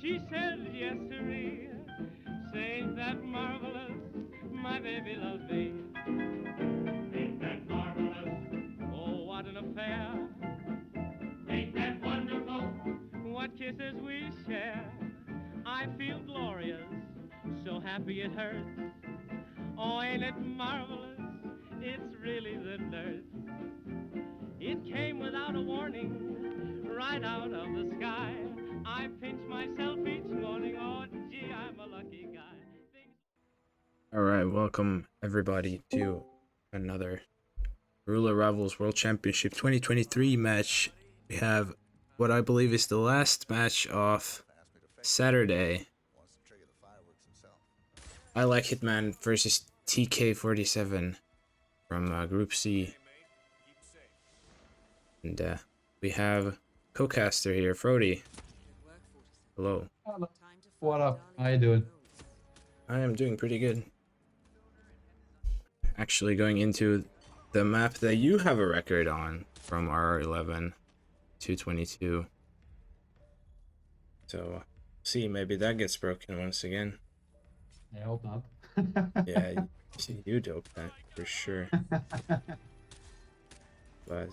She said, yes, sirree. Ain't that marvelous? My baby loves me. Ain't that marvelous? Oh, what an affair. Ain't that wonderful? What kisses we share. I feel glorious, so happy it hurts. Oh, ain't it marvelous? It's really the nurse. It came without a warning, right out of the sky. I pinch myself each morning. Oh, gee, I'm a lucky guy. Alright, welcome everybody to another Ruler Rivals World Championship 2023 match. We have what I believe is the last match of Saturday. IlikeHitman versus TK47 from Group C. And we have co-caster here, Frote7. Hello. Hello. What up? How you doing? I am doing pretty good. Actually going into the map that you have a record on from RR11 222. So see, maybe that gets broken once again. I hope not. Yeah, you dope that for sure. But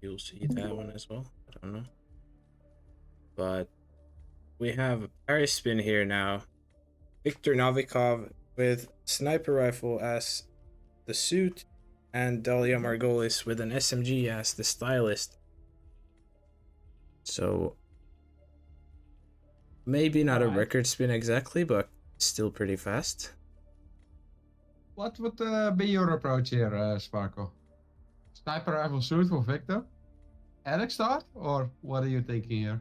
you'll see that one as well. I don't know. But we have Paris Spin here now. Viktor Novikov with sniper rifle as the suit, and Dalia Margolis with an SMG as the stylist. So maybe not a record spin exactly, but still pretty fast. What would be your approach here, Sparkle? Sniper rifle suit for Victor? Eric start? Or what are you thinking here?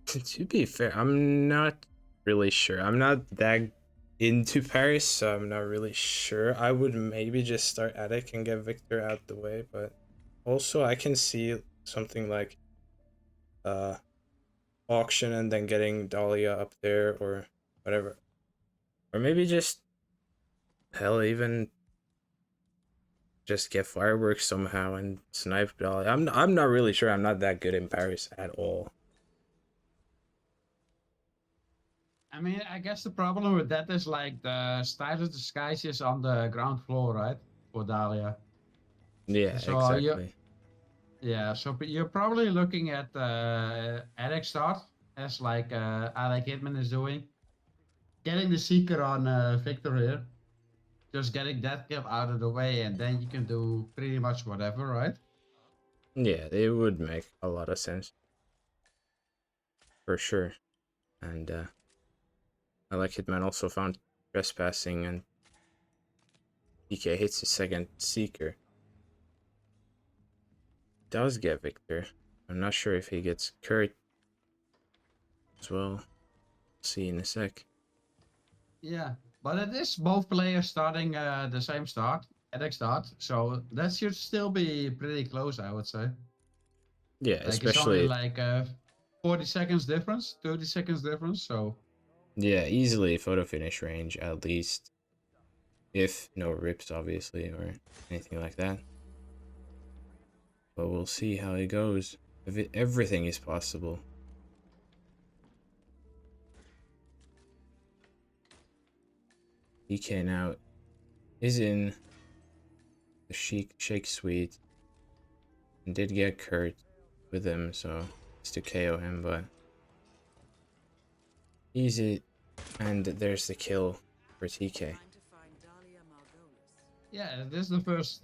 To be fair, I'm not really sure. I'm not that into Paris, so I'm not really sure. I would maybe just start Attic and get Victor out the way, but also I can see something like auction and then getting Dahlia up there or whatever. Or maybe just hell, even just get fireworks somehow and snipe Dahlia. I'm not really sure. I'm not that good in Paris at all. I mean, I guess the problem with that is like the style of disguise is on the ground floor, right? For Dahlia. Yeah, So exactly. so you're probably looking at Eric start as like IlikeHitman is doing. Getting the Seeker on Victor here. Just getting that kill out of the way, and then you can do pretty much whatever, right? Yeah, it would make a lot of sense. For sure. And IlikeHitman also found trespassing, and TK hits his second Seeker. Does get Victor. I'm not sure if he gets Kurt as well. See in a sec. Yeah, but it is both players starting the same start, Eric start, so that should still be pretty close, I would say. Yeah, Like especially it's only like 40 seconds difference, 30 seconds difference, so. yeah, easily photo finish range at least. If no rips, obviously, or anything like that. But we'll see how it goes. If everything is possible. DK now is in the Shake Suite and did get Kurt with him, so it's to KO him, but easy. And there's the kill for TK. Yeah, this is the first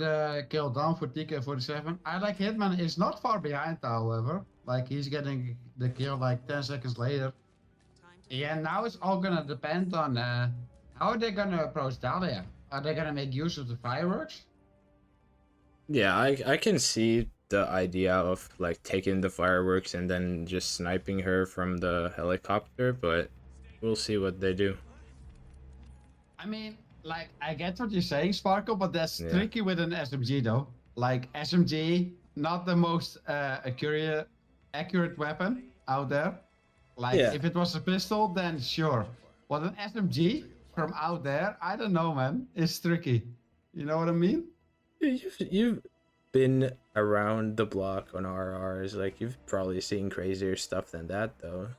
kill down for TK47. IlikeHitman is not far behind, however. Like, he's getting the kill like 10 seconds later. Yeah, now it's all gonna depend on how are they gonna approach Dahlia? Are they gonna make use of the fireworks? Yeah, I can see the idea of like taking the fireworks and then just sniping her from the helicopter, but we'll see what they do. I mean, like, I get what you're saying, Sparkle, but that's tricky with an SMG, though. Like, SMG, not the most accurate weapon out there. Like, if it was a pistol, then sure. But an SMG, from out there, I don't know, man. It's tricky. You know what I mean? You've been around the block on RRs, like you've probably seen crazier stuff than that though.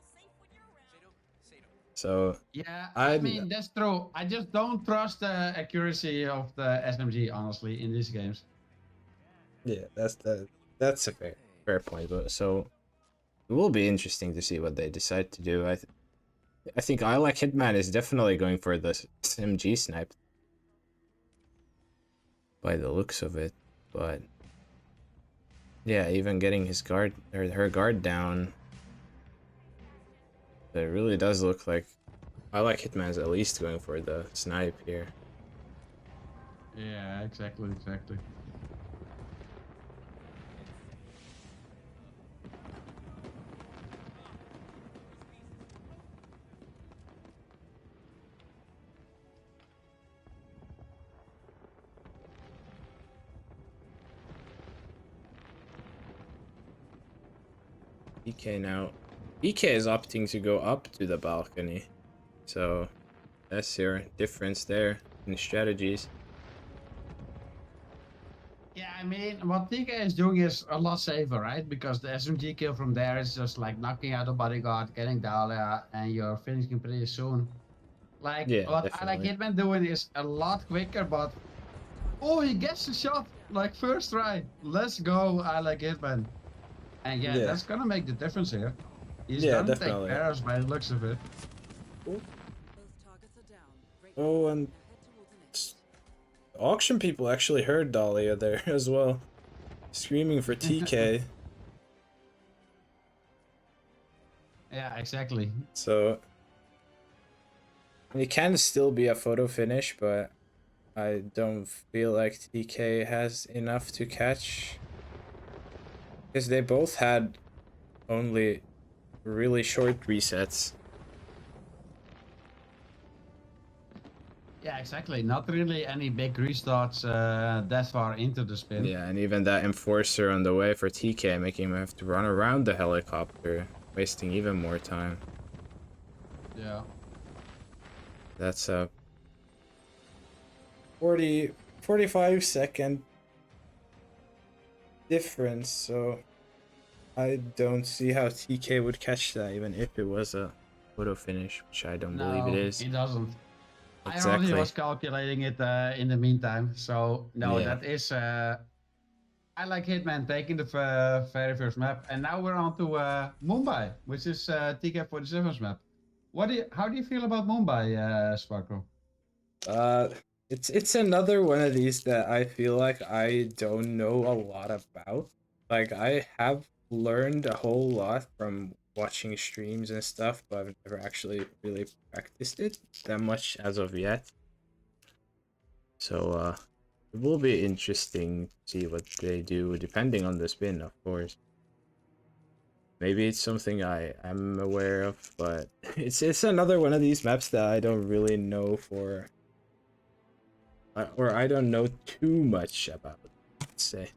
So Yeah, I I'm mean that's true. I just don't trust the accuracy of the SMG, honestly, in these games. yeah, that's a fair point. But so it will be interesting to see what they decide to do. I think IlikeHitman is definitely going for the SMG snipe by the looks of it, but yeah, even getting his guard or her guard down, it really does look like IlikeHitman's at least going for the snipe here. Yeah, exactly. EK now. EK is opting to go up to the balcony, so that's your difference there in strategies. Yeah, I mean, what TK is doing is a lot safer, right? Because the SMG kill from there is just like knocking out the bodyguard, getting Dahlia, and you're finishing pretty soon. Like, Yeah, what I like definitely. Hitman doing is a lot quicker, but oh, he gets the shot, like first try. Let's go, I like Hitman. And yeah, Yeah, that's gonna make the difference here. He's yeah, gonna take definitely. Paris by the looks of it. Oh, and auction people actually heard Dahlia there as well, screaming for TK. Yeah, exactly. So it can still be a photo finish, but I don't feel like TK has enough to catch, because they both had only really short resets. Yeah, exactly. Not really any big restarts that far into the spin. Yeah, and even that enforcer on the way for TK, making him have to run around the helicopter, wasting even more time. Yeah. That's a 45-second difference, so I don't see how TK would catch that, even if it was a photo finish, which I don't believe it No, is. he doesn't. I already Exactly. was calculating it in the meantime. So no, Yeah. that is. I like Hitman taking the very first map, and now we're on to Mumbai, which is TK47's map. How do you feel about Mumbai, Sparkle? Uh, it's another one of these that I feel like I don't know a lot about. Like I have learned a whole lot from watching streams and stuff, but I've never actually really practiced it that much as of yet. So it will be interesting to see what they do, depending on the spin, of course. Maybe it's something I am aware of, but it's another one of these maps that I don't really know for, or I don't know too much about, let's say.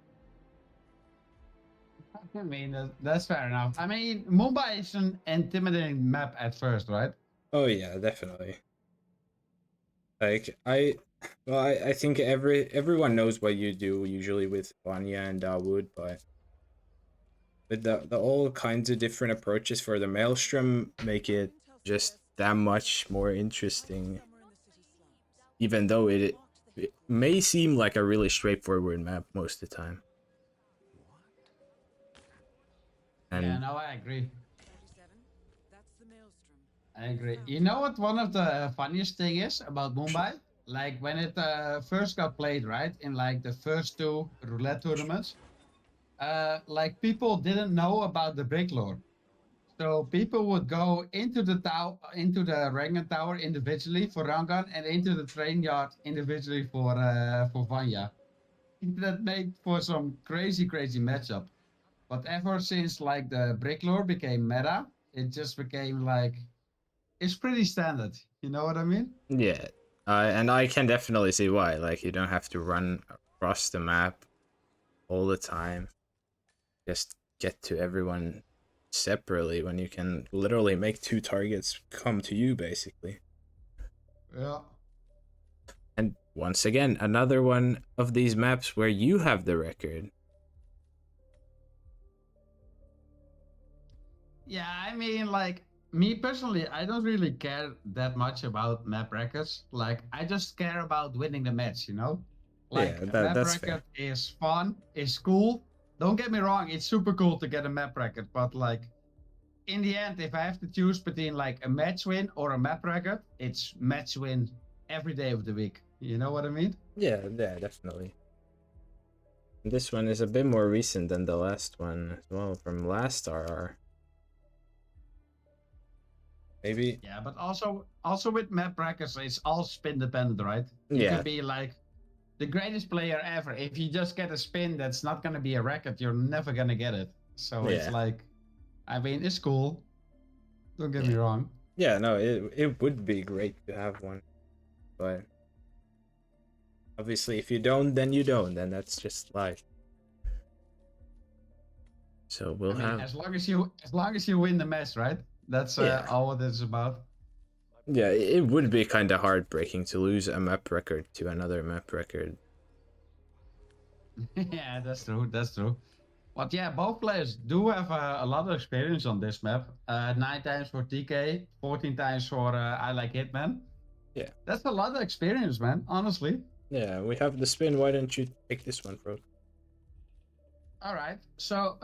I mean, that's fair enough. I mean, Mumbai is an intimidating map at first, right? Oh yeah, definitely. Like I think everyone knows what you do usually with Vanya and Dawood, but with the all kinds of different approaches for the Maelstrom make it just that much more interesting, even though it may seem like a really straightforward map most of the time. Yeah, And no, I agree. I agree. You know what one of the funniest thing is about Mumbai? Like when it first got played, right? In like the first two roulette tournaments, like people didn't know about the brick lore. So people would go into the tower, into the Rangan Tower individually for Rangan, and into the train yard individually for Vanya. That made for some crazy matchup. But ever since like the brick lore became meta, it just became like it's pretty standard. You know what I mean? yeah, and I can definitely see why. Like you don't have to run across the map all the time. Just get to everyone separately when you can literally make two targets come to you, basically. Yeah. And once again, another one of these maps where you have the record. Yeah, I mean, like, me personally, I don't really care that much about map records. Like, I just care about winning the match, you know? Yeah, Like, a map that's record fair. is fun, is cool. Don't get me wrong, it's super cool to get a map record, but like, in the end, if I have to choose between like a match win or a map record, it's match win every day of the week. You know what I mean? Yeah, definitely. This one is a bit more recent than the last one as well, from last RR. Maybe. Yeah, but also with map records, it's all spin dependent, right? You Yeah, could be like the greatest player ever. If you just get a spin that's not gonna be a record, you're never gonna get it. So it's yeah, like, I mean, it's cool. Don't get me yeah. wrong. Yeah, no, it would be great to have one, but obviously if you don't, then you don't, then that's just life. So we'll I mean, have. as long as you win the match, right? That's Yeah. all it is about. Yeah, it would be kind of heartbreaking to lose a map record to another map record. Yeah, that's true. That's true. But yeah, both players do have a lot of experience on this map. 9 times for TK, 14 times for IlikeHitman. Yeah. That's a lot of experience, man. Honestly. Yeah, we have the spin. Why don't you take this one, Frote? All right. So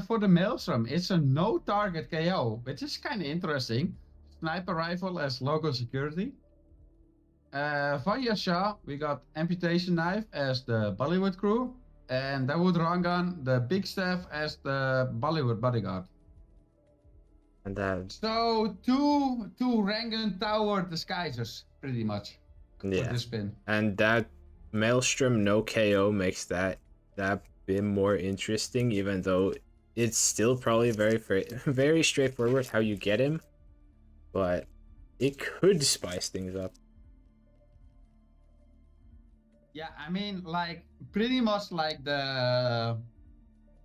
for the Maelstrom, it's a no target KO, which is kind of interesting. Sniper rifle as local security. Vanya Shah, we got amputation knife as the Bollywood crew, and Dawood Rangan, the big staff as the Bollywood bodyguard. And that. So two Rangan Tower disguisers, pretty much, for Yeah. this spin. And that Maelstrom no KO makes that bit more interesting, even though it's still probably very straightforward how you get him, but it could spice things up. Yeah, I mean, like, pretty much like the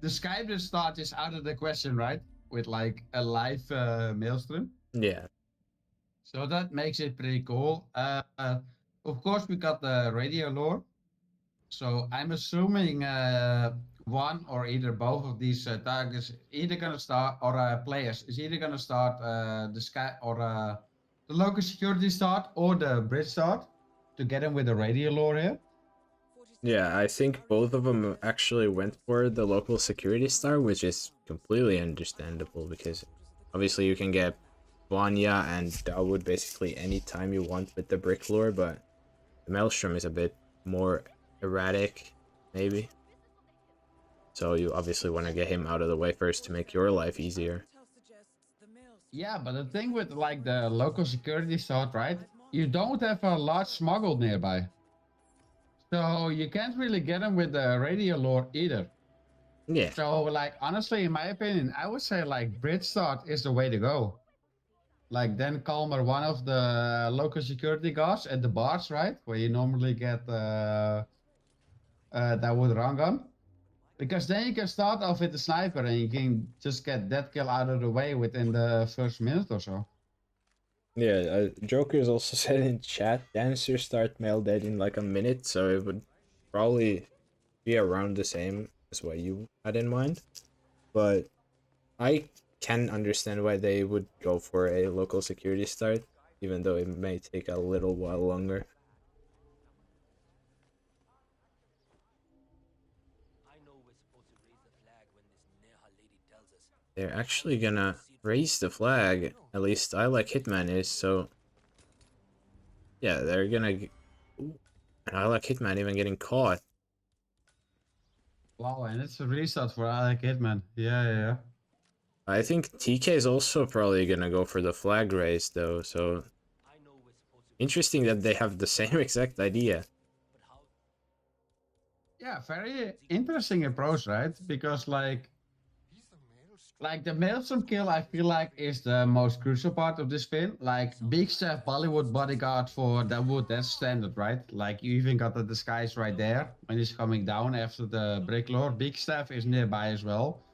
Skype start is out of the question, right? With like a live Maelstrom. Yeah. So that makes it pretty cool. Of course, we got the radio lore. So I'm assuming one or either both of these targets either gonna start, or players is either gonna start the sky or the local security start or the bridge start to get him with the radio lore here. Yeah, I think both of them actually went for the local security star, which is completely understandable because obviously you can get Vanya and Dawood basically anytime you want with the brick lore, but the Maelstrom is a bit more erratic, maybe. So you obviously want to get him out of the way first to make your life easier. Yeah, but the thing with like the local security start, right? You don't have a large smuggle nearby. So you can't really get him with the radio lore either. Yeah. So like honestly, in my opinion, I would say like bridge start is the way to go. Like then Calmer, one of the local security guards at the bars, right? Where you normally get that would Rangan. Because then you can start off with the sniper and you can just get that kill out of the way within the first minute or so. Yeah, Joker's also said in chat, dancers start mail dead in like a minute, so it would probably be around the same as what you had in mind. But I can understand why they would go for a local security start, even though it may take a little while longer. They're actually gonna raise the flag, at least IlikeHitman is, so yeah, they're gonna. Ooh, and IlikeHitman even getting caught. Wow, and it's a restart for IlikeHitman. Yeah. I think TK is also probably gonna go for the flag raise though, so interesting that they have the same exact idea. Yeah, very interesting approach, right? Because like the Maelstrom kill, I feel like is the most crucial part of this spin. Like big staff Bollywood bodyguard for Dawood, that's standard, right? Like you even got the disguise right there when he's coming down after the brick lord. Big staff is nearby as well.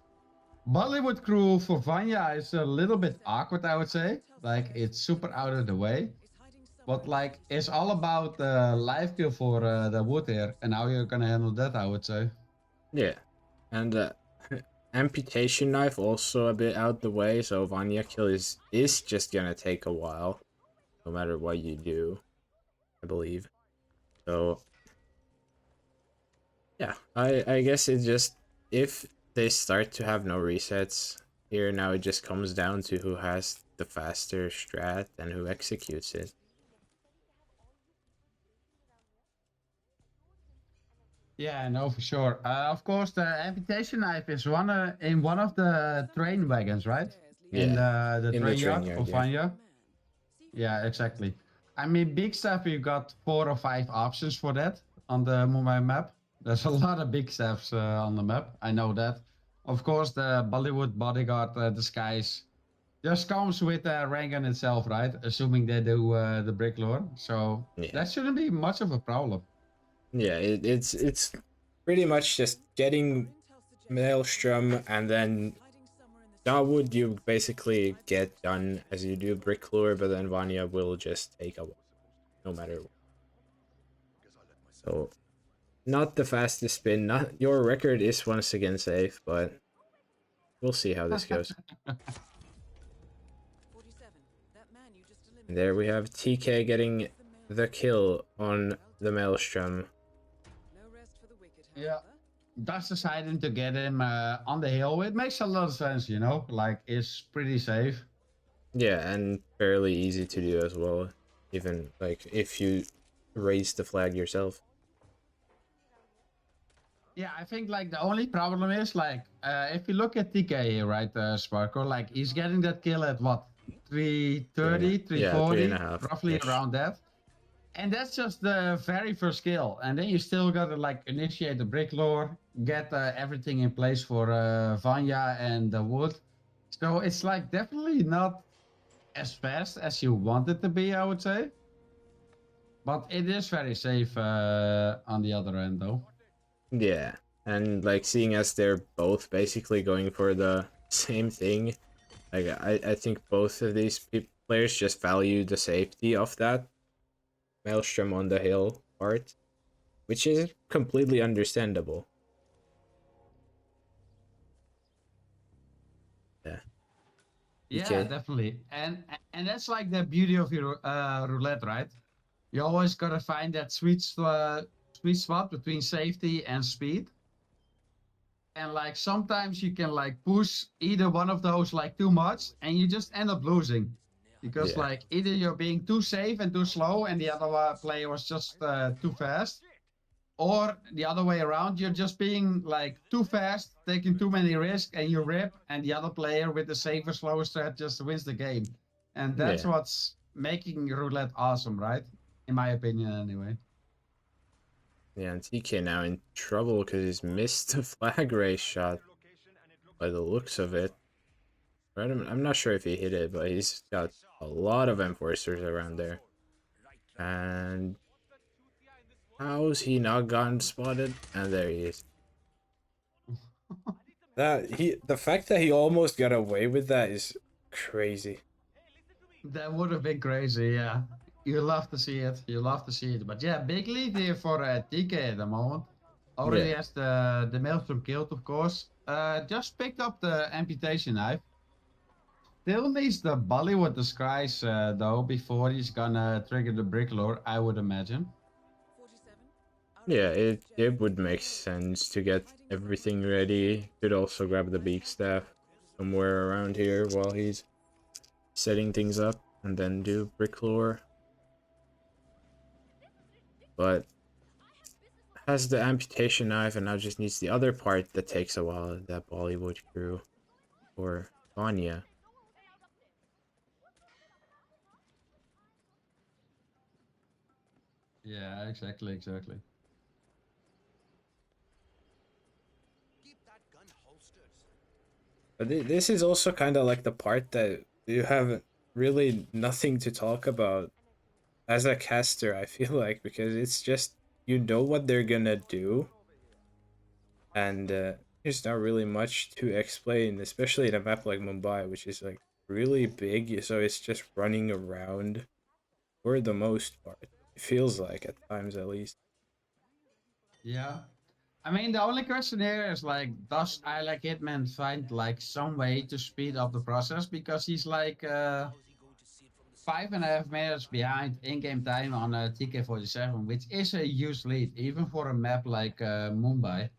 Bollywood crew for Vanya is a little bit awkward, I would say. Like it's super out of the way. But like, it's all about the life kill for the wood here, and how you're gonna handle that, I would say. Yeah, and amputation knife also a bit out the way, so Vanya kill is just gonna take a while, no matter what you do, I believe. So yeah, I guess it just, if they start to have no resets here now, it just comes down to who has the faster strat and who executes it. Yeah, no, for sure. Of course, the amputation knife is in one of the train wagons, right? In Yeah, the in the train train yard yard, of yeah. Vanya. Yeah, exactly. I mean, big stuff, you got 4 or 5 options for that on the Mumbai map. There's a lot of big stuffs on the map. I know that. Of course, the Bollywood bodyguard disguise just comes with a rank in itself, right? Assuming they do the brick lore. So Yeah. that shouldn't be much of a problem. Yeah, it's pretty much just getting Maelstrom, and then Dawood you basically get done as you do Brick Lure, but then Vanya will just take a while, no matter what. So, not the fastest spin. Not your record is once again safe, but we'll see how this goes. And there we have TK getting the kill on the Maelstrom. Yeah. That's deciding to get him on the hill. It makes a lot of sense, you know? Like, it's pretty safe. Yeah, and fairly easy to do as well. Even like if you raise the flag yourself. Yeah, I think like the only problem is like if you look at TK here, right, Sparkle, like he's getting that kill at what, 330, Yeah, three and a 340, half roughly ish. around that. And that's just the very first skill. And then you still gotta like initiate the brick lore, get everything in place for Vanya and the wood. So it's like definitely not as fast as you want it to be, I would say. But it is very safe on the other end, though. Yeah, and like seeing as they're both basically going for the same thing, like I think both of these players just value the safety of that Maelstrom on the hill part, which is completely understandable. Yeah. Yeah, DK. definitely. And that's like the beauty of your roulette, right? You always gotta find that sweet spot between safety and speed. And like sometimes you can like push either one of those like too much, and you just end up losing because Yeah. like either you're being too safe and too slow, and the other player was just too fast, or the other way around, you're just being like too fast, taking too many risks, and you rip, and the other player with the safer, slower strat just wins the game. And that's Yeah. what's making roulette awesome, right? In my opinion, anyway. Yeah, and TK now in trouble because he's missed the flag race shot by the looks of it. Right, I'm not sure if he hit it, but he's got a lot of enforcers around there. And how's he not gotten spotted? And there he is. The fact that he almost got away with that is crazy. That would have been crazy, yeah. You love to see it. You love to see it. But yeah, big lead here for TK at the moment. Already Yeah. has the Maelstrom killed, of course. Just picked up the amputation knife. Still needs the Bollywood disguise though before he's gonna trigger the brick lore, I would imagine. Yeah, it would make sense to get everything ready. Could also grab the beak staff somewhere around here while he's setting things up and then do brick lore. But has the amputation knife and now just needs the other part that takes a while, that Bollywood crew or Vanya. Yeah, exactly. But this is also kind of like the part that you have really nothing to talk about as a caster, I feel like, because it's just, you know what they're gonna do, and there's not really much to explain, especially in a map like Mumbai, which is like really big, so it's just running around. for the most part. It feels like at times at least. Yeah. I mean, the only question here is like, does IlikeHitman find like some way to speed up the process? Because he's like 5.5 minutes behind in-game time on TK47, which is a huge lead, even for a map like Mumbai.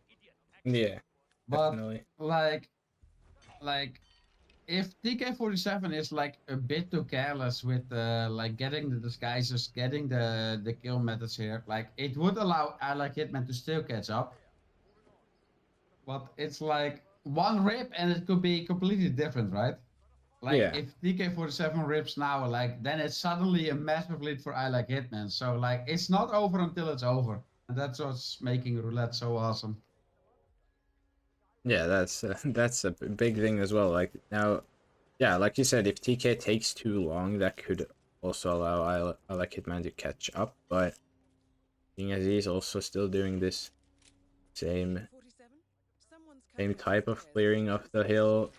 Yeah, But definitely. like if TK47 is like a bit too careless with like getting the disguises, getting the kill methods here, like it would allow IlikeHitman to still catch up. But it's like one rip and it could be completely different, right? Like Yeah. if TK47 rips now, like then it's suddenly a massive lead for IlikeHitman. So like it's not over until it's over. And that's what's making roulette so awesome. Yeah, that's a big thing as well. Like now, yeah, like you said, if TK takes too long, that could also allow I like Hitman to catch up. But seeing as he's also still doing this same type of clearing of the hill,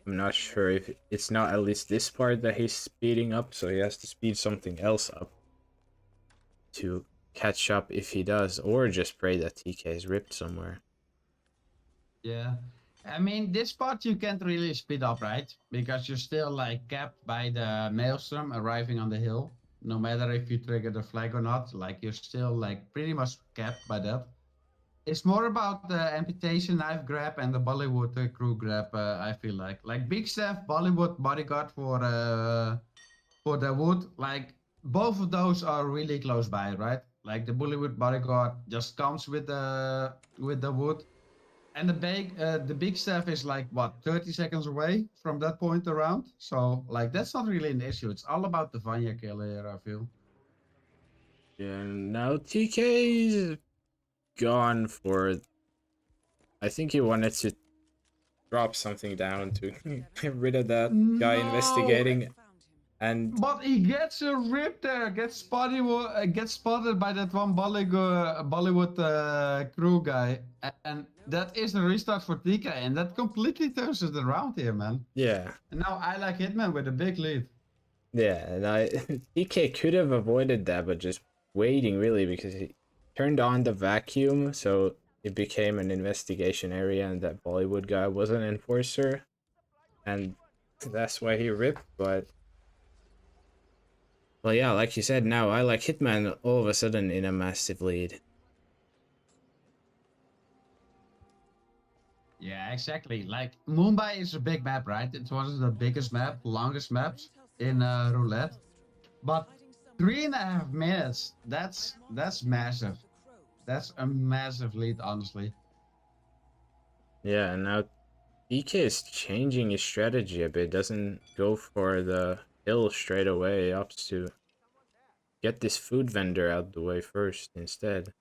I'm not sure if it's not at least this part that he's speeding up, so he has to speed something else up to catch up if he does, or just pray that TK is ripped somewhere. Yeah. I mean, this part you can't really speed up, right? Because you're still like capped by the maelstrom arriving on the hill. No matter if you trigger the flag or not, like you're still like pretty much capped by that. It's more about the amputation knife grab and the Bollywood crew grab. I feel like Big Steph, Bollywood bodyguard for the wood. Like both of those are really close by, right? Like the Bollywood bodyguard just comes with the wood, and the big Steph is like what 30 seconds away from that point around. So like that's not really an issue. It's all about the Vanya kill here. I feel. Yeah, now TK's gone for. I think he wanted to drop something down to get rid of that guy No, investigating, and but he gets a rip there. Gets spotted by that one Bollywood crew guy, and that is the restart for TK, and that completely turns it around here, man. yeah, And now I like Hitman with a big lead. yeah, and TK could have avoided that, but just waiting really because he turned on the vacuum, so it became an investigation area, and that Bollywood guy was an enforcer, and that's why he ripped. But well, yeah, like you said, now I like Hitman all of a sudden in a massive lead. Yeah, exactly. Like Mumbai is a big map, right? It's one of the biggest map, longest maps in roulette. But 3.5 minutes, that's massive. That's a massive lead, honestly. Yeah, and now TK is changing his strategy a bit. Doesn't go for the hill straight away. Opts to get this food vendor out the way first instead.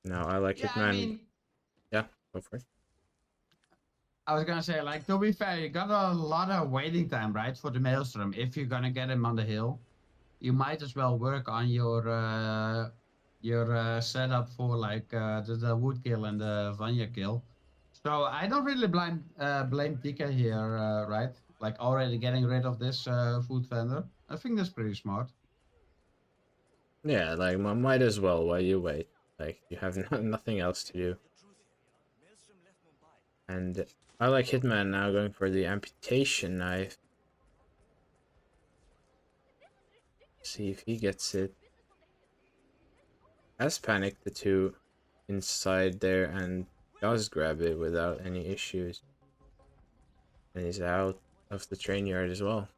Now I like Yeah, I Hitman. mean, Yeah, go for it. I was gonna say, like, to be fair, you got a lot of waiting time, right, for the Maelstrom. If you're gonna get him on the hill, you might as well work on your setup for like the wood kill and the Vanya kill. So I don't really blame TK here, right? Like already getting rid of this food vendor. I think that's pretty smart. Yeah, like might as well while you wait. Like you have nothing else to do. And I like Hitman now going for the amputation knife. See if he gets it. Has panicked the two inside there and does grab it without any issues. And he's out of the train yard as well.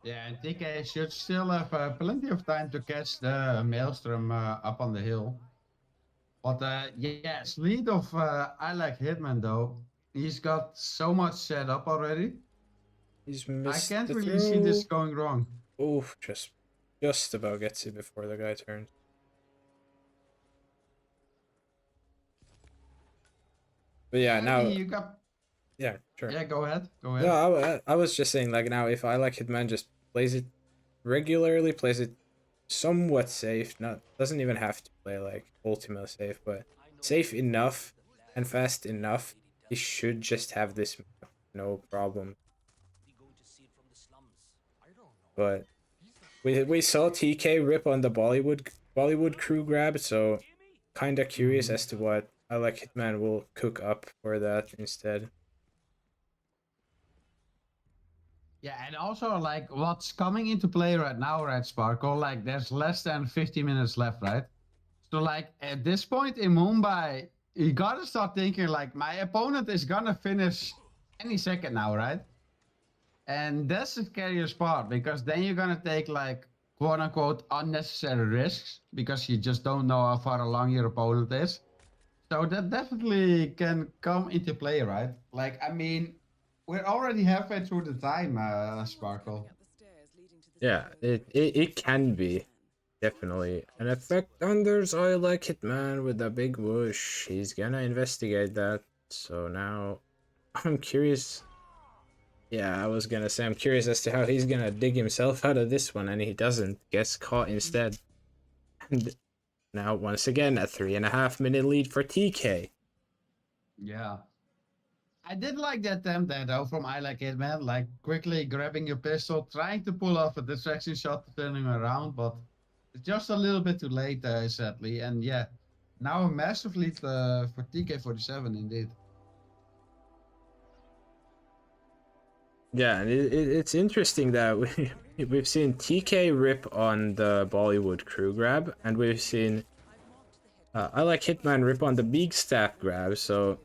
Yeah, and TK should still have plenty of time to catch the Maelstrom up on the hill. But yes, lead of I like Hitman though. He's got so much set up already. He's I missed can't the really see this throw. going wrong. Oof, just about gets it before the guy turns. But yeah, I now mean, you got. yeah, sure. Yeah, go ahead. Go ahead. No, I was just saying like now if IlikeHitman just plays it regularly, plays it somewhat safe, not doesn't even have to play like ultimate safe, but safe enough and fast enough, he should just have this map, no problem. But we saw TK rip on the Bollywood crew grab, so kinda curious as to what IlikeHitman will cook up for that instead. Yeah, and also like what's coming into play right now, right, Sparkle? Like there's less than 50 minutes left, right? So like at this point in Mumbai, you gotta start thinking like my opponent is gonna finish any second now, right? And that's the scariest part because then you're gonna take like quote unquote unnecessary risks because you just don't know how far along your opponent is. So that definitely can come into play, right? Like I mean, we're already halfway through the time, Sparkle. Yeah, it can be. Definitely. An effect thunders IlikeHitman with a big whoosh. He's gonna investigate that. So now I'm curious. Yeah, I was gonna say I'm curious as to how he's gonna dig himself out of this one, and he doesn't. Gets caught instead. And now once again a 3.5 minute lead for TK. Yeah. I did like that attempt there though from I Like It Man, like quickly grabbing your pistol, trying to pull off a distraction shot, turning around, but it's just a little bit too late, sadly. And yeah, now a massive lead for TK47 indeed. Yeah, and it's interesting that we've seen TK rip on the Bollywood crew grab, and we've seen IlikeHitman rip on the big staff grab, so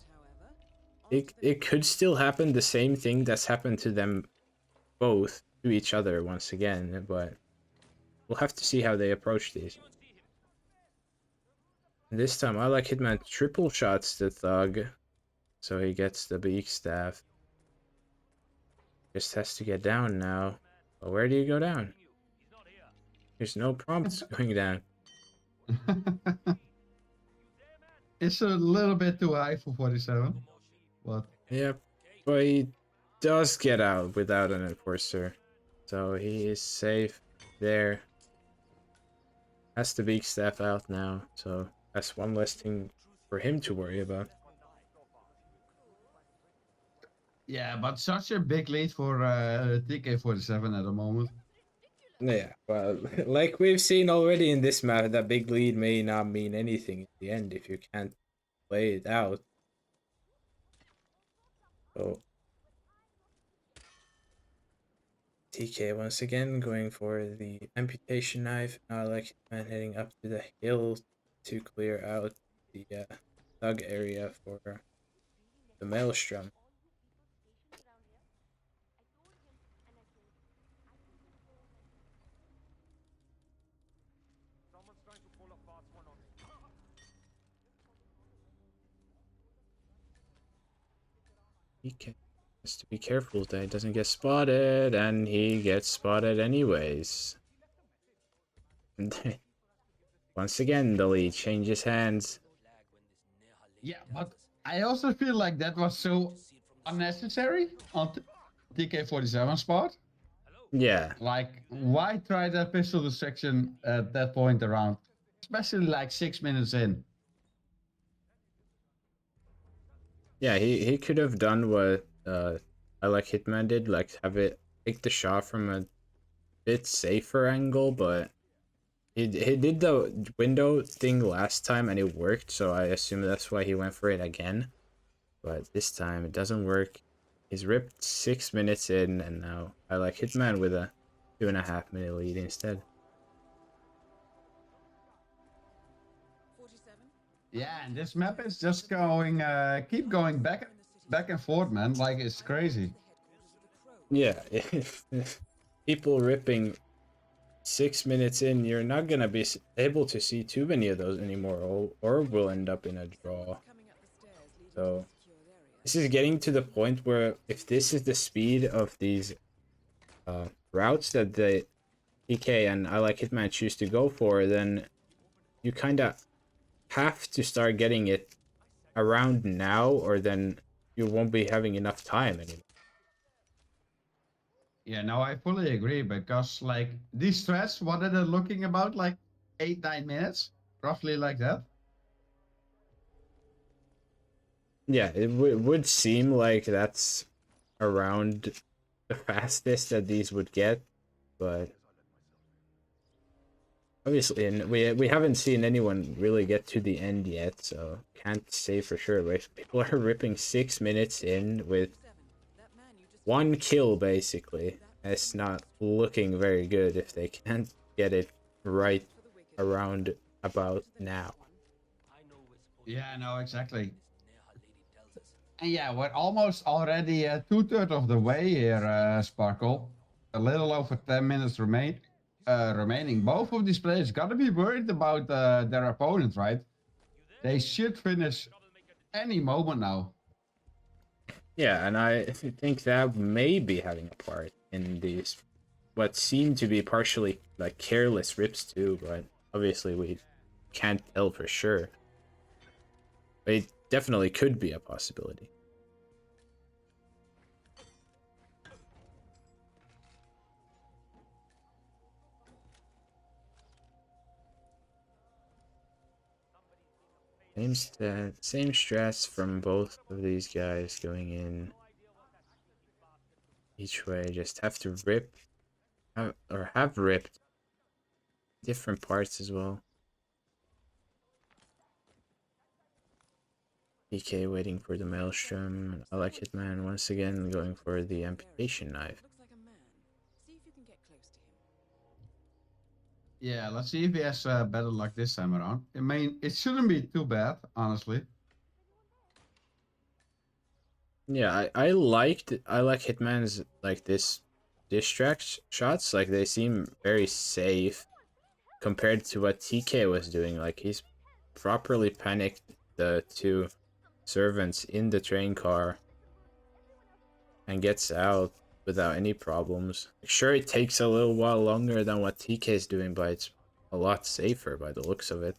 it could still happen the same thing that's happened to them both to each other once again, but we'll have to see how they approach these. And this time IlikeHitman triple shots the thug, so he gets the big staff. Just has to get down now. But where do you go down? There's no prompts going down. It's a little bit too high for 47, but Yep, but he does get out without an enforcer. So he is safe there. Has the big staff out now, so that's one less thing for him to worry about. yeah, but such a big lead for TK47 at the moment. Yeah, well, like we've seen already in this map, that big lead may not mean anything in the end if you can't play it out. So TK once again going for the amputation knife. Now IlikeHitman heading up to the hill to clear out the thug area for the maelstrom. TK has to be careful that he doesn't get spotted, and he gets spotted anyways. And once again, the lead changes hands. Yeah, but I also feel like that was so unnecessary on TK47's part. Yeah, Like, why try that pistol distraction at that point around? Especially like 6 minutes in. yeah, he could have done what IlikeHitman did, like have it take the shot from a bit safer angle, but he did the window thing last time and it worked, so I assume that's why he went for it again. But this time it doesn't work. He's ripped 6 minutes in, and now IlikeHitman with a 2.5 minute lead instead. Yeah, and this map is just going, keep going back and forth, man. Like, it's crazy. Yeah, if people ripping 6 minutes in, you're not gonna be able to see too many of those anymore, or we'll end up in a draw. So this is getting to the point where if this is the speed of these routes that the TK and IlikeHitman choose to go for, then you kind of have to start getting it around now, or then you won't be having enough time anymore. Yeah, no, I fully agree because like these threads, what are they looking about? Like 8-9 minutes, roughly like that. Yeah, it would seem like that's around the fastest that these would get, but obviously, and we haven't seen anyone really get to the end yet, so can't say for sure. But people are ripping 6 minutes in with 1 kill basically. It's not looking very good if they can't get it right around about now. Yeah, no, exactly. And yeah, we're almost already 2/3 of the way here, Sparkle. A little over 10 minutes remaining. Both of these players gotta be worried about their opponent, right? They should finish any moment now. Yeah, and I think that may be having a part in these what seem to be partially like careless rips too, but obviously we can't tell for sure. But it definitely could be a possibility. Same stress from both of these guys going in each way. Just have to rip, or have ripped different parts as well. TK waiting for the maelstrom. IlikeHitman once again going for the amputation knife. Yeah, let's see if he has better luck this time around. I mean, it shouldn't be too bad, honestly. Yeah, I like Hitman's like this distract shots. Like they seem very safe compared to what TK was doing. Like he's properly panicked the 2 servants in the train car and gets out without any problems. Sure, it takes a little while longer than what TK is doing, but it's a lot safer by the looks of it.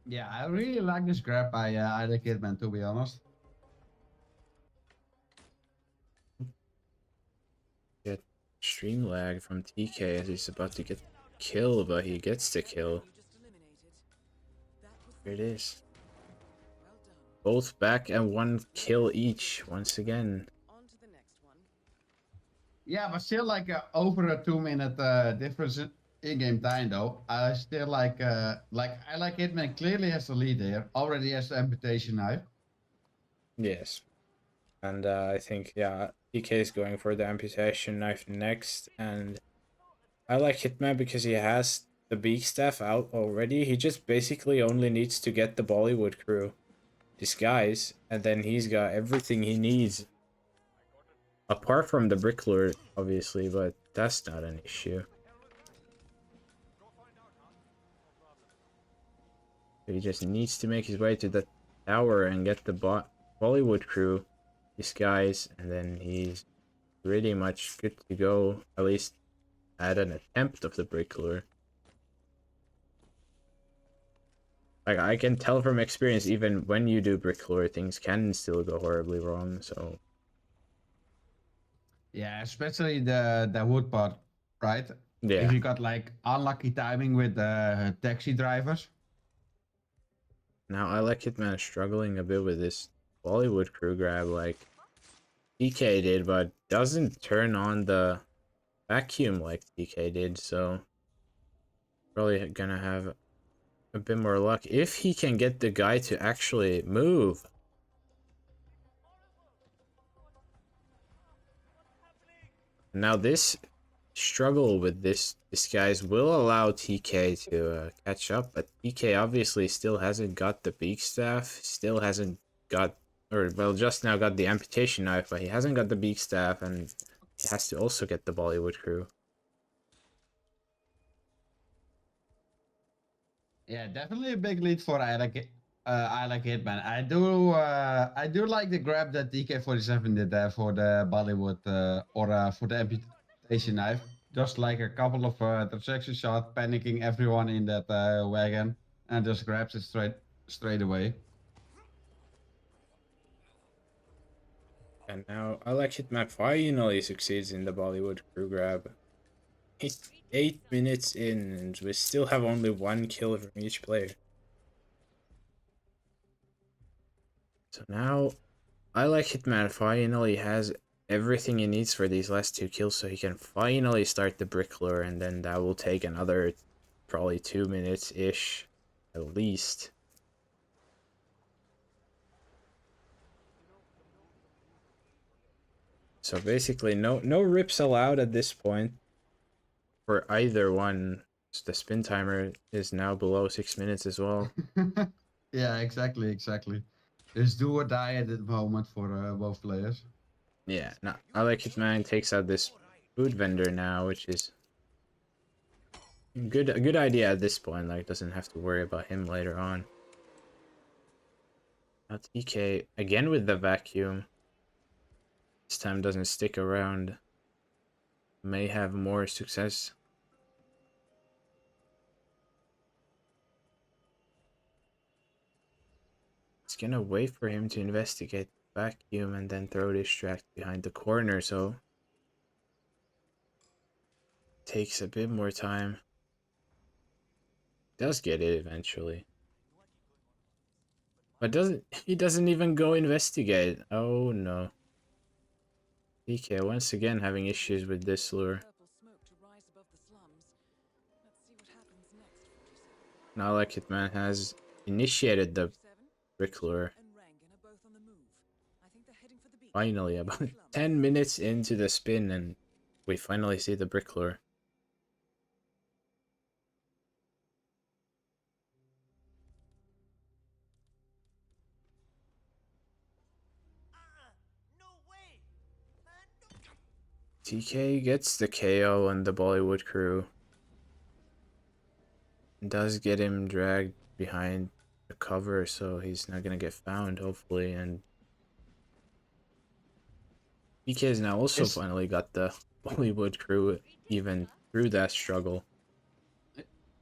Yeah, I really like this grab by IlikeHitman, to be honest. Get stream lag from TK as he's about to get killed, but he gets the kill. Here it is. Both back and 1 kill each once again. Yeah, but still like over a 2-minute difference in game time though. I still like IlikeHitman clearly has the lead here. Already has the amputation knife. Yes. And I think, yeah, TK is going for the amputation knife next. And I like Hitman because he has the beak staff out already. He just basically only needs to get the Bollywood crew disguise, and then he's got everything he needs. Apart from the Bricklord, obviously, but that's not an issue. He just needs to make his way to the tower and get the Bollywood crew disguise, and then he's pretty much good to go, at least at an attempt of the Bricklord. Like, I can tell from experience, even when you do Bricklord, things can still go horribly wrong, so... Yeah, especially the wood part, right? Yeah. If you got like unlucky timing with the taxi drivers. Now IlikeHitman struggling a bit with this Bollywood crew grab like TK did, but doesn't turn on the vacuum like TK did, so probably gonna have a bit more luck if he can get the guy to actually move. Now this struggle with this disguise will allow TK to catch up, but TK obviously still hasn't got the beak staff, still hasn't got, or well, just now got the amputation knife, but he hasn't got the beak staff, and he has to also get the Bollywood crew. Yeah, definitely a big lead for IlikeHitman. I do like the grab that TK47 did there for the Bollywood or for the amputation knife. Just like a couple of transaction shots, panicking everyone in that wagon, and just grabs it straight away. And now IlikeHitman finally succeeds in the Bollywood crew grab. He's 8 minutes in, and we still have only 1 kill from each player. So now IlikeHitman finally has everything he needs for these last 2 kills, so he can finally start the brick lure, and then that will take another probably 2 minutes-ish at least. So basically no rips allowed at this point for either one. The spin timer is now below 6 minutes as well. Yeah, exactly. It's do or die at the moment for both players. Yeah, now IlikeHitman takes out this food vendor now, which is a good idea at this point. Like, doesn't have to worry about him later on. Now TK again with the vacuum. This time doesn't stick around. May have more success. It's gonna wait for him to investigate the vacuum and then throw this track behind the corner, so takes a bit more time. Does get it eventually. But he doesn't even go investigate. Oh no. TK once again having issues with this lure. Now IlikeHitman has initiated the brick lure. Finally, about 10 minutes into the spin, and we finally see the brick lure. TK gets the KO on the Bollywood crew. Does get him dragged behind the cover, so he's not gonna get found, hopefully. And TK has now also finally got the Bollywood crew even through that struggle.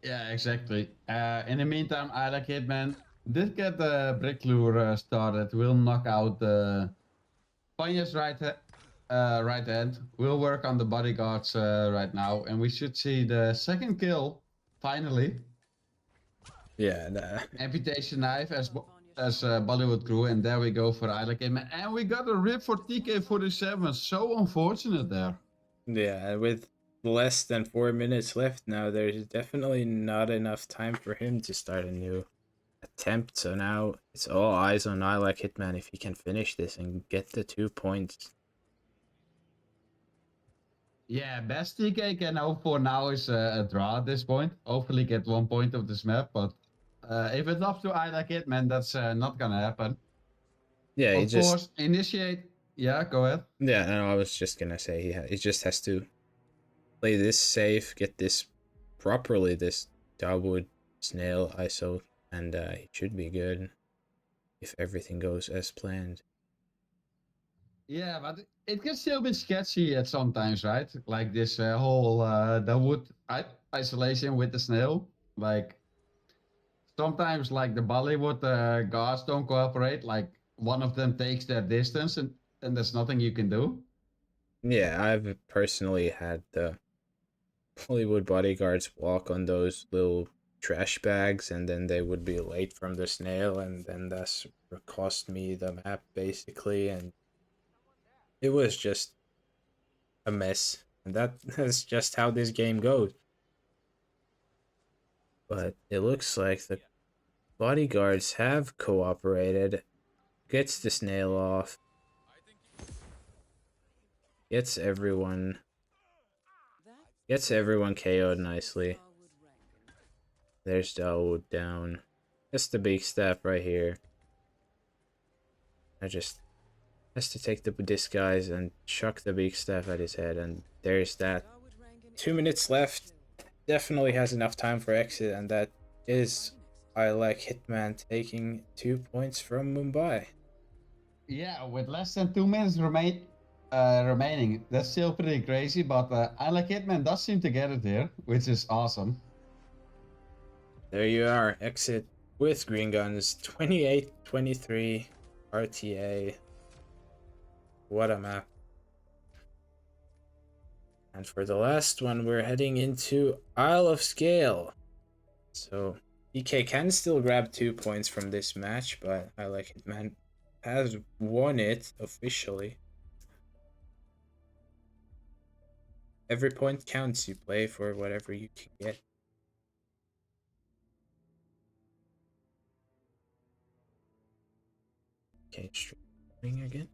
Yeah, exactly. In the meantime, IlikeHitman did get the brick lure started. Will knock out the Panya's right hand. We'll work on the bodyguards right now, and we should see the second kill finally. Yeah, Amputation knife as Bollywood crew, and there we go for IlikeHitman. And we got a rip for TK47. So unfortunate there. yeah, with less than 4 minutes left now, there's definitely not enough time for him to start a new attempt. So now it's all eyes on IlikeHitman if he can finish this and get the 2 points. Yeah, best TK can hope for now is a draw at this point. Hopefully get 1 point of this map, but if it's up to IlikeHitman, that's not gonna happen. Yeah, Of course, initiate. Yeah, go ahead. Yeah, no, I was just gonna say he just has to play this safe, get this properly, this Dogwood Snail ISO, and he should be good if everything goes as planned. Yeah, but it can still be sketchy at sometimes, right? Like this whole Dogwood isolation with the snail. Like sometimes, like the Bollywood guards don't cooperate. Like one of them takes their distance, and there's nothing you can do. Yeah, I've personally had the Hollywood bodyguards walk on those little trash bags, and then they would be late from the snail, and then that's cost me the map basically, and it was just a mess, and that's just how this game goes. But it looks like the bodyguards have cooperated. Gets the snail off. Gets everyone KO'd nicely. There's Dawood down. That's the big step right here. I just has to take the disguise and chuck the big staff at his head, and there's that. 2 minutes left. Definitely has enough time for exit, and that is IlikeHitman taking 2 points from Mumbai. Yeah, with less than 2 minutes remaining, that's still pretty crazy. But IlikeHitman does seem to get it here, which is awesome. There you are, exit with green guns, 28-23 RTA. What a map. And for the last one, we're heading into Isle of Scale. So TK can still grab 2 points from this match, but IlikeHitman has won it officially. Every point counts. You play for whatever you can get. Okay, streaming again.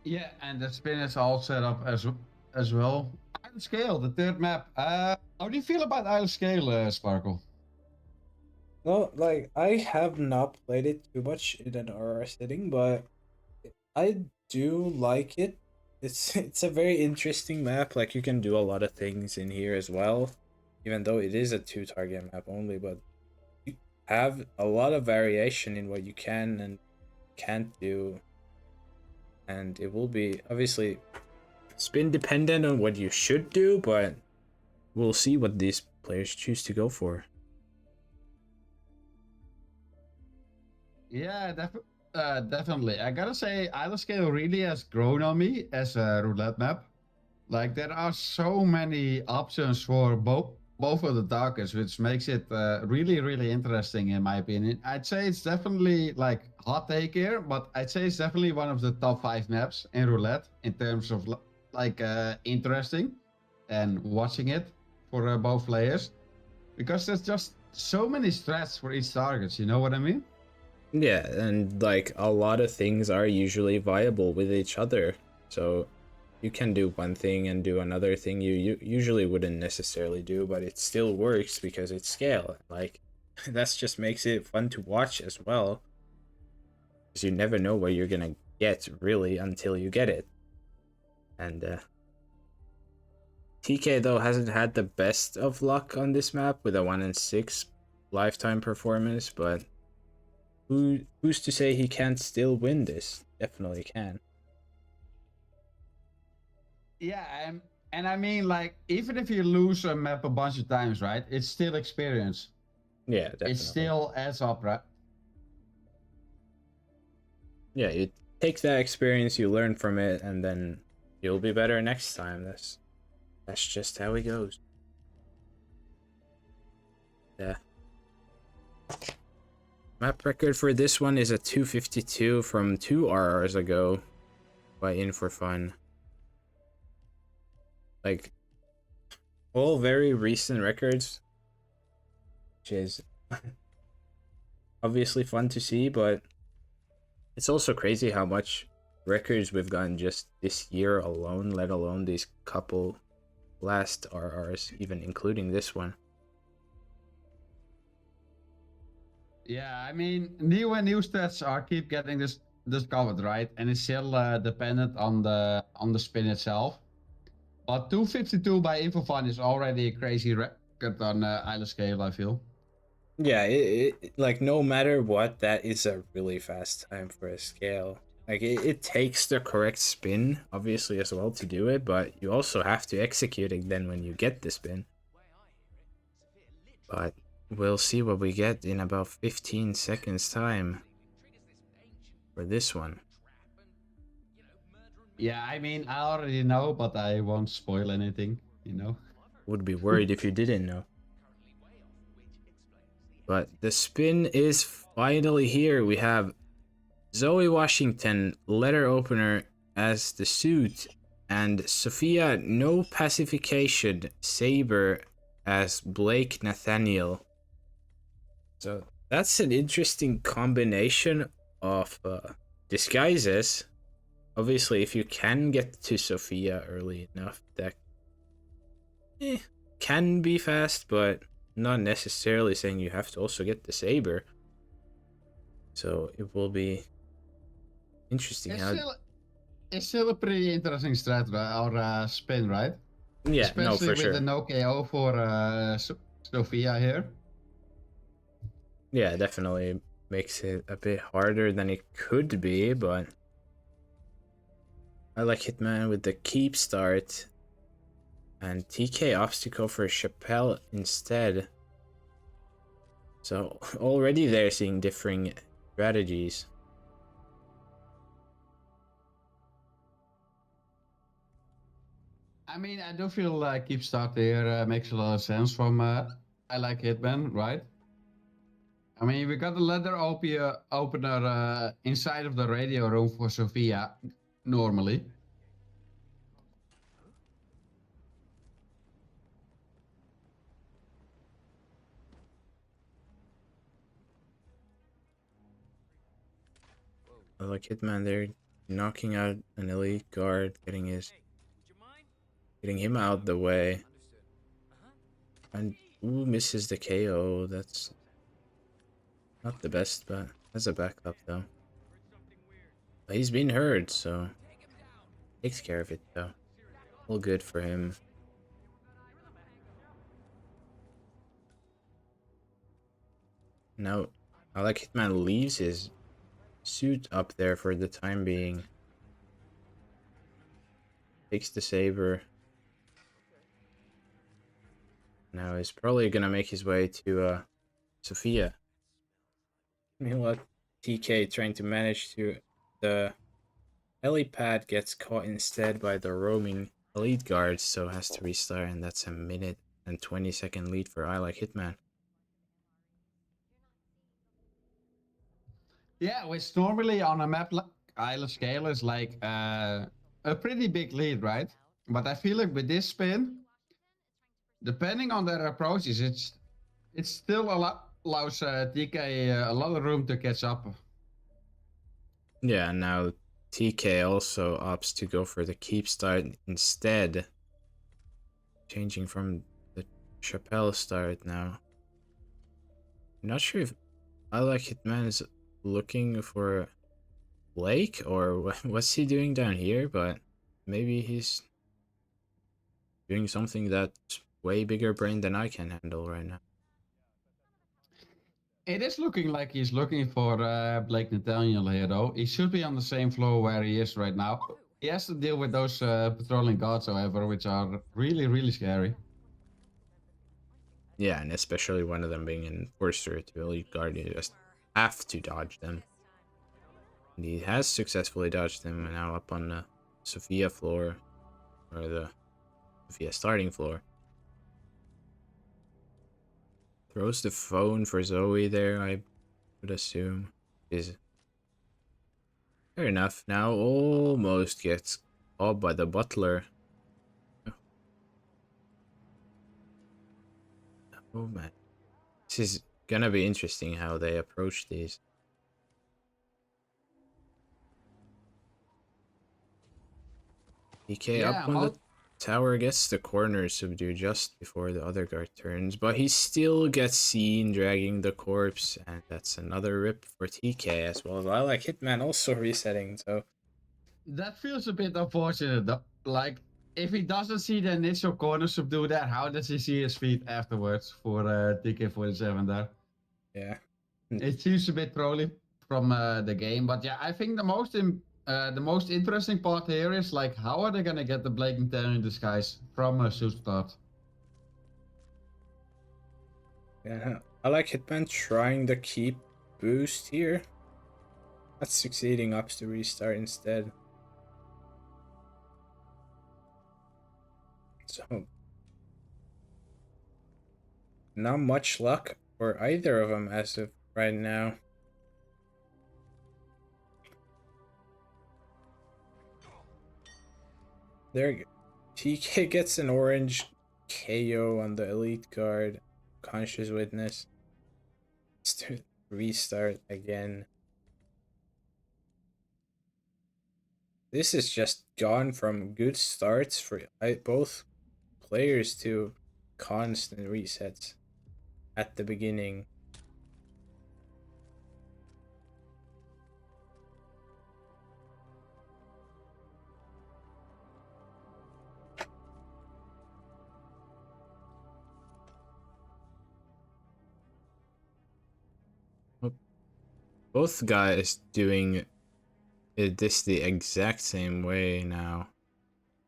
Yeah, and the spin is all set up as well. Isle of Scale, the third map. How do you feel about Isle of Scale, Sparkle? Well, like, I have not played it too much in an RR setting, but I do like it. It's a very interesting map. Like, you can do a lot of things in here as well, even though it is a 2-target map only, but you have a lot of variation in what you can and can't do. And it will be obviously spin dependent on what you should do, but we'll see what these players choose to go for. Yeah, definitely. I gotta say, Isle of Scale really has grown on me as a roulette map. Like, there are so many options for both of the targets, which makes it really, really interesting in my opinion. I'd say it's definitely like hot take here, but I'd say it's definitely one of the top 5 maps in roulette in terms of interesting and watching it for both players, because there's just so many strats for each target. You know what I mean? Yeah, and like a lot of things are usually viable with each other. So you can do one thing and do another thing you usually wouldn't necessarily do, but it still works because it's scale. Like, that's just makes it fun to watch as well. Because you never know what you're gonna get really until you get it. And TK though hasn't had the best of luck on this map with a 1 in 6 lifetime performance, but who's to say he can't still win this? Definitely can. Yeah, and I mean, like, even if you lose a map a bunch of times, right? It's still experience. Yeah, definitely. It still adds up, right? Yeah, you take that experience, you learn from it, and then you'll be better next time. That's just how it goes. Yeah. Map record for this one is a 252 from 2 RRs ago by In For Fun. Like, all very recent records, which is obviously fun to see, but it's also crazy how much records we've gotten just this year alone, let alone these couple last RRs, even including this one. Yeah, I mean, new stats are keep getting discovered, right? And it's still dependent on the spin itself. But 252 by InfoFun is already a crazy record on Isle of Scale, I feel. Yeah, it like, no matter what, that is a really fast time for a scale. Like, it takes the correct spin, obviously, as well to do it, but you also have to execute it then when you get the spin. But we'll see what we get in about 15 seconds time for this one. Yeah, I mean, I already know, but I won't spoil anything, you know? Would be worried if you didn't know. But the spin is finally here. We have Zoe Washington, letter opener, as the suit, and Sophia No Pacification Saber as Blake Nathaniel. So that's an interesting combination of disguises. Obviously, if you can get to Sophia early enough, that can be fast, but not necessarily saying you have to also get the Saber. So it will be interesting how. It's still a pretty interesting strat or spin, right? Yeah, no, Especially for with the sure. no KO for Sophia here. Yeah, definitely makes it a bit harder than it could be, but I like Hitman with the keep start and TK obstacle for Chappelle instead. So already they're seeing differing strategies. I mean, I do feel like keep start here makes a lot of sense from IlikeHitman, right? I mean, we got the leather opener inside of the radio room for Sophia, normally. I like Hitman there knocking out an elite guard, getting him out the way. And ooh, misses the KO. That's not the best, but as a backup though. But he's been hurt, so takes care of it though. All good for him. Now, I like Hitman leaves his suit up there for the time being. Takes the saber. Now he's probably gonna make his way to Sophia. Meanwhile, TK trying to manage to the helipad gets caught instead by the roaming elite guards, so has to restart, and that's a minute and 20-second lead for IlikeHitman. Yeah, which normally on a map like Isle of Scale is like a pretty big lead, right? But I feel like with this spin, depending on their approaches, it's still allows TK a lot of room to catch up. Yeah, now TK also opts to go for the keep start instead, changing from the Chappelle start now. I'm not sure if IlikeHitman is looking for Blake or what's he doing down here, but maybe he's doing something that's way bigger brain than I can handle right now. It is looking like he's looking for Blake Nathaniel here, though. He should be on the same floor where he is right now. He has to deal with those patrolling guards, however, which are really, really scary. Yeah, and especially one of them being an enforcer to elite guard, you just have to dodge them. And he has successfully dodged them, and now up on the Sophia floor, or the Sophia starting floor. Throws the phone for Zoe there, I would assume. Is fair enough. Now almost gets caught by the butler. Oh man. This is gonna be interesting how they approach these. DK up Yeah, on the tower, gets the corner subdued just before the other guard turns, but he still gets seen dragging the corpse, and that's another rip for TK as well. IlikeHitman also resetting, so that feels a bit unfortunate, though. Like, if he doesn't see the initial corner subdue there, how does he see his feet afterwards for TK47 there? yeah. It seems a bit trolly from the game, but yeah, I think the most interesting part here is like, how are they gonna get the Blake and Terry in disguise from a suit start? Yeah, IlikeHitman trying the keep boost here. Not succeeding, ups to restart instead. So, not much luck for either of them as of right now. There, TK gets an orange KO on the elite guard. Conscious witness. To restart again. This is just gone from good starts for both players to constant resets at the beginning. both guys doing this the exact same way now.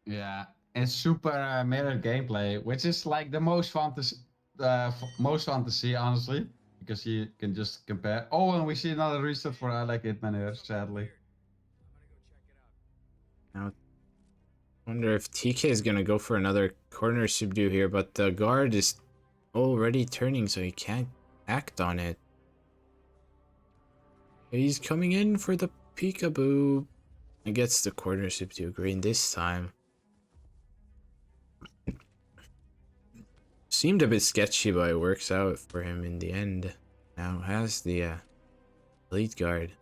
Yeah, it's super mirror gameplay, which is like the most fun to most fun to see, honestly, because you can just compare. Oh, and we see another reset for I Like Hitman here, sadly. Now, I wonder if TK is gonna go for another corner subdue here, but the guard is already turning, so he can't act on it. He's coming in for the peekaboo. And gets the corner subdue green this time. Seemed a bit sketchy, but it works out for him in the end. Now has the lead guard.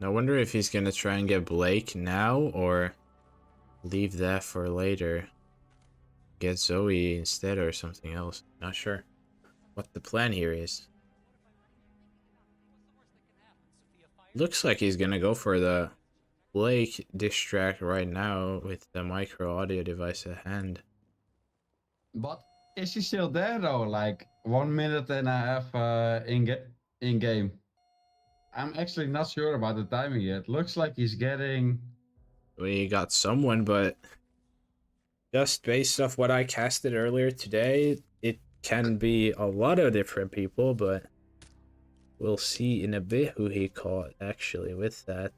I wonder if he's gonna try and get Blake now or leave that for later. Get Zoe instead or something else. Not sure what the plan here is. Looks like he's gonna go for the Blake distract right now with the micro audio device at hand. But is he still there though? Like 1 minute and a half in game. I'm actually not sure about the timing yet. Looks like he's getting. We got someone, but just based off what I casted earlier today, it can be a lot of different people, but we'll see in a bit who he caught actually with that.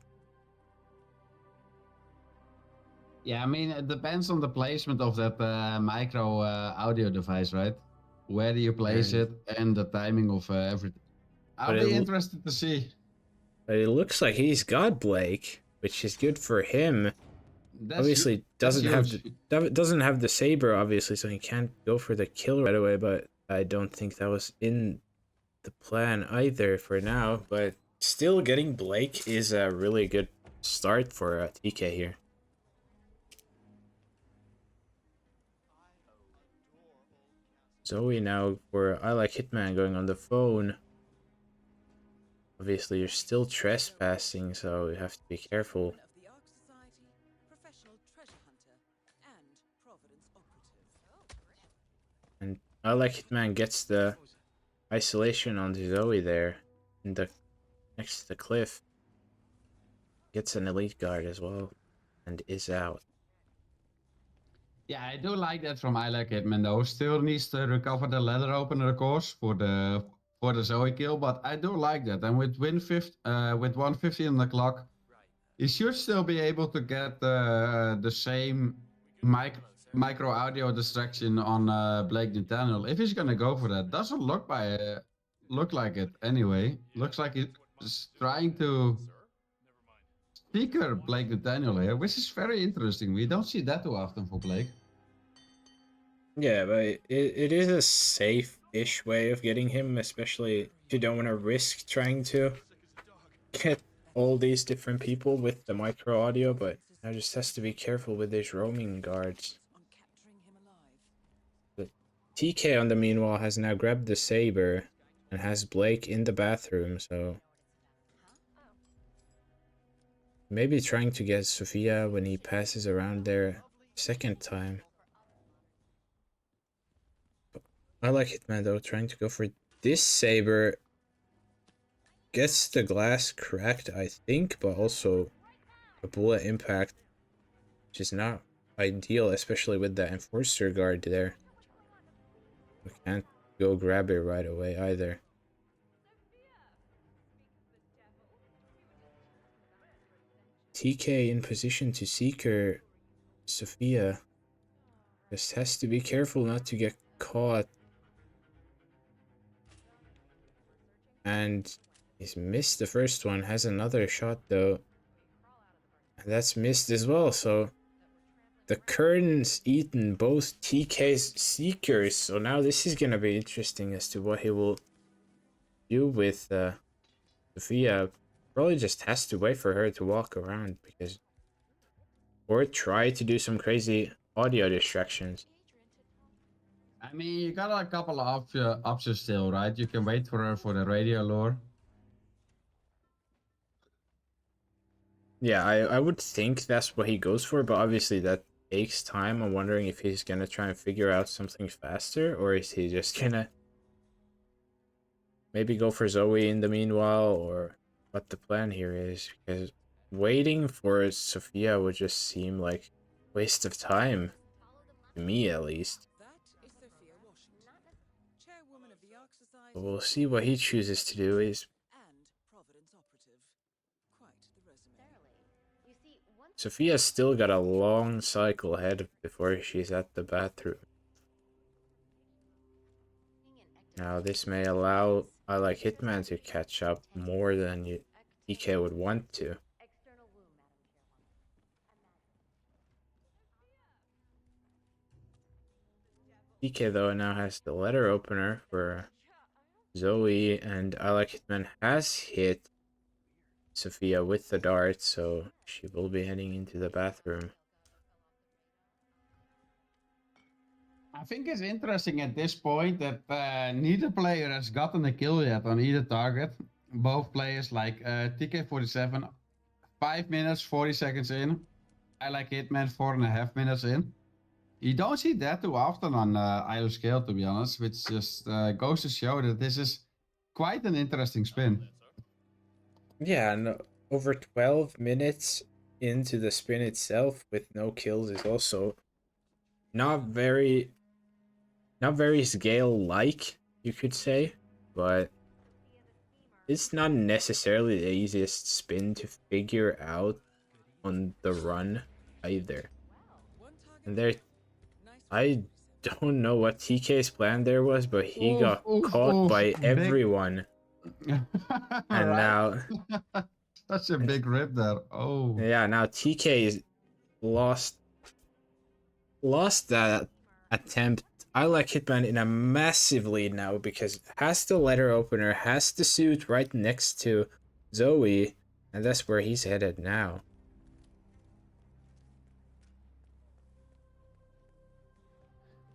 Yeah, I mean, it depends on the placement of that micro audio device, right? Where do you place it and the timing of everything. I'll be interested to see. But it looks like he's got Blake, which is good for him. Obviously doesn't have the saber, obviously, so he can't go for the kill right away, but I don't think that was in the plan either for now. But still, getting Blake is a really good start for TK here. Zoe now for I Like Hitman going on the phone. Obviously, you're still trespassing, so you have to be careful. And I Like Hitman gets the isolation on Zoe there in the next to the cliff. Gets an elite guard as well and is out. Yeah, I do like that from I Like Hitman though. Still needs to recover the ladder opener, of course, for the Zoe kill, but I do like that. And with 150 on the clock, he should still be able to get the same micro audio distraction on Blake Nathaniel if he's gonna go for that. Doesn't look like it anyway. Looks like he's trying to Seeker Blake Nathaniel here, which is very interesting. We don't see that too often for Blake. Yeah, but it is a safe-ish way of getting him, especially if you don't want to risk trying to get all these different people with the micro audio, but I just has to be careful with these roaming guards. But TK on the meanwhile has now grabbed the saber and has Blake in the bathroom, so maybe trying to get Sophia when he passes around there second time. I Like Hitman though, trying to go for this saber. Gets the glass cracked, I think, but also a bullet impact, which is not ideal, especially with the enforcer guard there. We can't go grab it right away either. TK in position to Seeker Sophia. Just has to be careful not to get caught. And he's missed the first one, has another shot though. And that's missed as well, so the Kern's eaten both TK's Seekers, so now this is gonna be interesting as to what he will do with Sophia. Probably just has to wait for her to walk around, because or try to do some crazy audio distractions. I mean, you got a couple of options still, right? You can wait for her for the radio lure. Yeah, I would think that's what he goes for, but obviously that takes time. I'm wondering if he's gonna try and figure out something faster, or is he just gonna maybe go for Zoe in the meanwhile, or what the plan here is, because waiting for Sophia would just seem like waste of time, to me at least. But we'll see what he chooses to do. Sophia's still got a long cycle ahead before she's at the bathroom. Now this may allow IlikeHitman to catch up more than TK would want to. TK though now has the letter opener for Zoe, and IlikeHitman has hit Sophia with the dart, so she will be heading into the bathroom. I think it's interesting at this point that neither player has gotten a kill yet on either target. Both players, like TK47, 5 minutes, 40 seconds in. IlikeHitman, 4.5 minutes in. You don't see that too often on IO Scale, to be honest, which just goes to show that this is quite an interesting spin. Yeah, and over 12 minutes into the spin itself with no kills is also not very scale-like, you could say, but it's not necessarily the easiest spin to figure out on the run either. And there, I don't know what TK's plan there was, but he got caught by everyone. And now such a big rip there. Oh yeah, now TK is lost that attempt. IlikeHitman in a massive lead now because has the letter opener, has the suit right next to Zoe, and that's where he's headed now.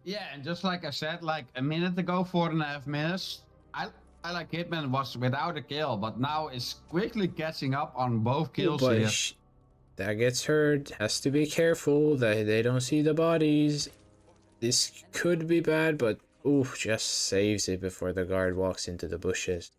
yeah, and just like I said, like a minute ago, 4.5 minutes, IlikeHitman was without a kill, but now is quickly catching up on both kills here. That gets hurt. Has to be careful that they don't see the bodies. This could be bad, but oof, just saves it before the guard walks into the bushes.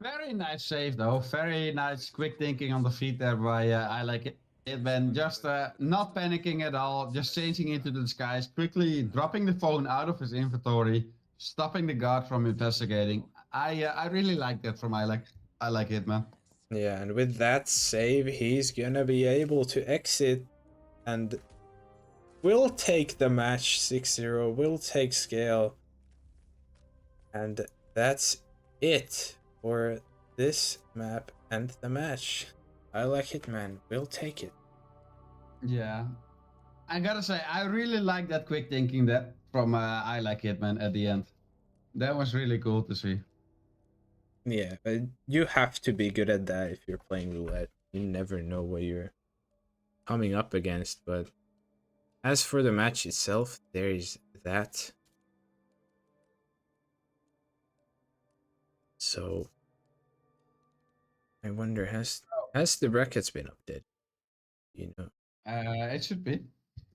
Very nice save though. Very nice quick thinking on the feet there by IlikeHitman. Just not panicking at all. Just changing into the disguise. Quickly dropping the phone out of his inventory. Stopping the guard from investigating. I really like that from IlikeHitman. Yeah, and with that save, he's gonna be able to exit and will take the match 6-0, will take scale. And that's it for this map and the match. IlikeHitman will take it. Yeah. I gotta say, I really like that quick thinking that from IlikeHitman at the end. That was really cool to see. Yeah, but you have to be good at that if you're playing roulette. You never know what you're coming up against, but as for the match itself, there is that. So I wonder, has the brackets been updated? You know. It should be.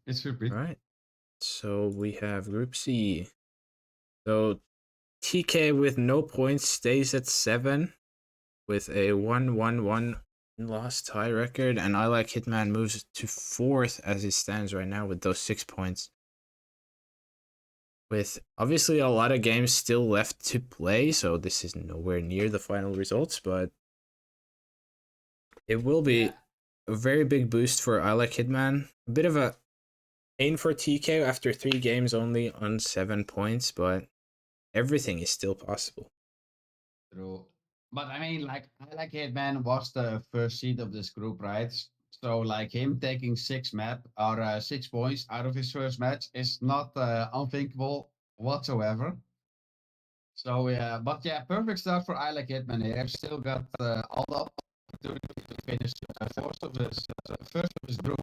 It should be. All right. So we have Group C. So TK with no points stays at 7 with a 1-1-1 loss tie record, and IlikeHitman moves to 4th as it stands right now with those 6 points. With obviously a lot of games still left to play, so this is nowhere near the final results, but it will be a very big boost for IlikeHitman. A bit of a pain for TK after 3 games only on 7 points, but everything is still possible. True. But I mean, like, IlikeHitman was the first seed of this group, right? So, like, him taking 6 points out of his first match is not unthinkable whatsoever. So, yeah, but yeah, perfect start for IlikeHitman here. Still got all the opportunity to finish first of his group.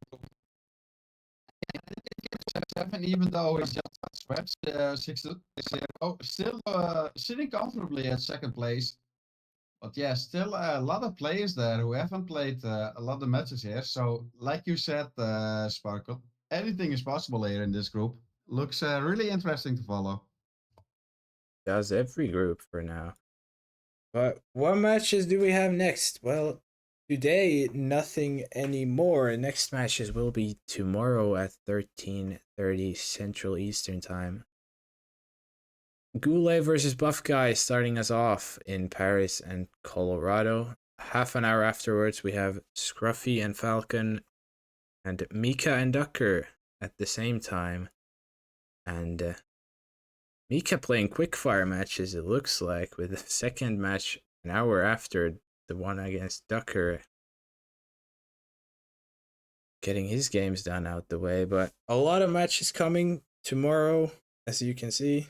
TK47, even though he's just swept 6-0, still sitting comfortably at second place. But yeah, still a lot of players there who haven't played a lot of matches here. So, like you said, Sparkle, anything is possible here in this group. Looks really interesting to follow. Does every group for now. But what matches do we have next? Well, today, nothing anymore. Next matches will be tomorrow at 13:30 Central Eastern Time. Goulet versus Buff Guy starting us off in Paris and Colorado. Half an hour afterwards, we have Scruffy and Falcon and Mika and Ducker at the same time. And Mika playing quickfire matches, it looks like, with the second match an hour after the one against Ducker. Getting his games done out the way, but a lot of matches coming tomorrow, as you can see.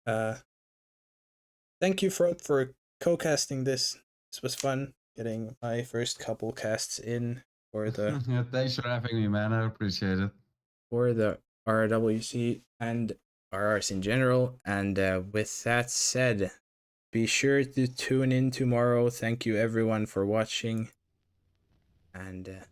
Thank you, Frote, for co-casting this. This was fun, getting my first couple casts in for the Yeah, thanks for having me, man. I appreciate it. for the RRWC and RRs in general. And with that said, be sure to tune in tomorrow. Thank you everyone for watching. And